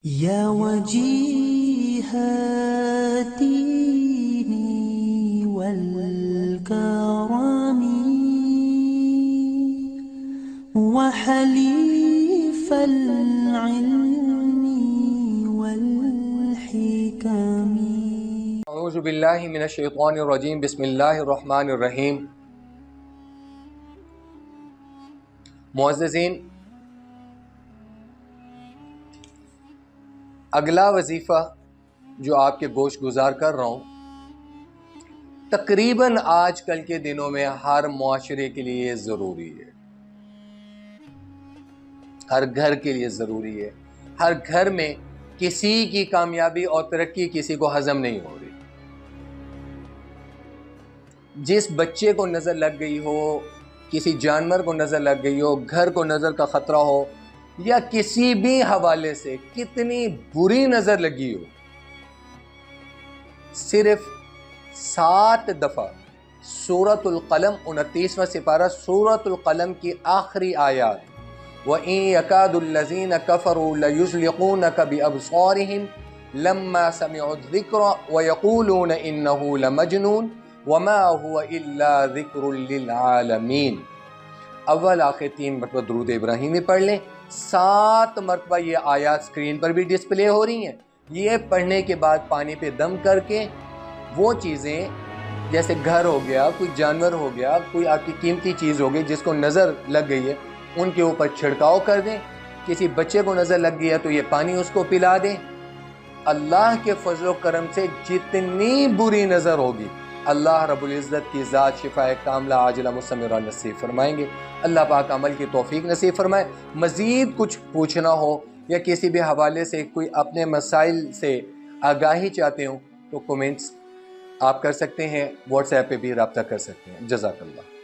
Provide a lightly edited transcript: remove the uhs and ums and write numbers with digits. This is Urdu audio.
يا وجيه الدين والكرم وحليف العلم والحكم. اعوذ باللہ من الشیطان الرجیم، بسم اللہ الرحمن الرحیم۔ معززین، اگلا وظیفہ جو آپ کے گوش گزار کر رہا ہوں، تقریباً آج کل کے دنوں میں ہر معاشرے کے لیے ضروری ہے، ہر گھر کے لیے ضروری ہے۔ ہر گھر میں کسی کی کامیابی اور ترقی کسی کو ہضم نہیں ہو رہی۔ جس بچے کو نظر لگ گئی ہو، کسی جانور کو نظر لگ گئی ہو، گھر کو نظر کا خطرہ ہو، یا کسی بھی حوالے سے کتنی بری نظر لگی ہو، صرف 7 دفعہ سورۃ القلم 29واں سپارہ سورۃ القلم کی آخری آیات وَإِن يَكَادُ الَّذِينَ كَفَرُوا لَيُزْلِقُونَكَ بِأَبْصَارِهِمْ لَمَّا سَمِعُوا الذِّكْرَ وَيَقُولُونَ إِنَّهُ لَمَجْنُونٌ وَمَا هُوَ إِلَّا ذِكْرٌ لِّلْعَالَمِينَ۔ اول آخر 3 مرتبہ درود ابراہیمی پڑھ لیں۔ 7 مرتبہ یہ آیات سکرین پر بھی ڈسپلے ہو رہی ہیں۔ یہ پڑھنے کے بعد پانی پہ دم کر کے وہ چیزیں جیسے گھر ہو گیا، کوئی جانور ہو گیا، کوئی آپ کی قیمتی چیز ہو گئی جس کو نظر لگ گئی ہے، ان کے اوپر چھڑکاؤ کر دیں۔ کسی بچے کو نظر لگ گئی ہے تو یہ پانی اس کو پلا دیں۔ اللہ کے فضل و کرم سے جتنی بری نظر ہوگی، اللہ رب العزت کی ذات شفاء کاملہ عاجلہ مستمرہ نصیب فرمائیں گے۔ اللہ پاک عمل کی توفیق نصیب فرمائے۔ مزید کچھ پوچھنا ہو یا کسی بھی حوالے سے کوئی اپنے مسائل سے آگاہی چاہتے ہوں تو کومنٹس آپ کر سکتے ہیں، واٹس ایپ پہ بھی رابطہ کر سکتے ہیں۔ جزاک اللہ۔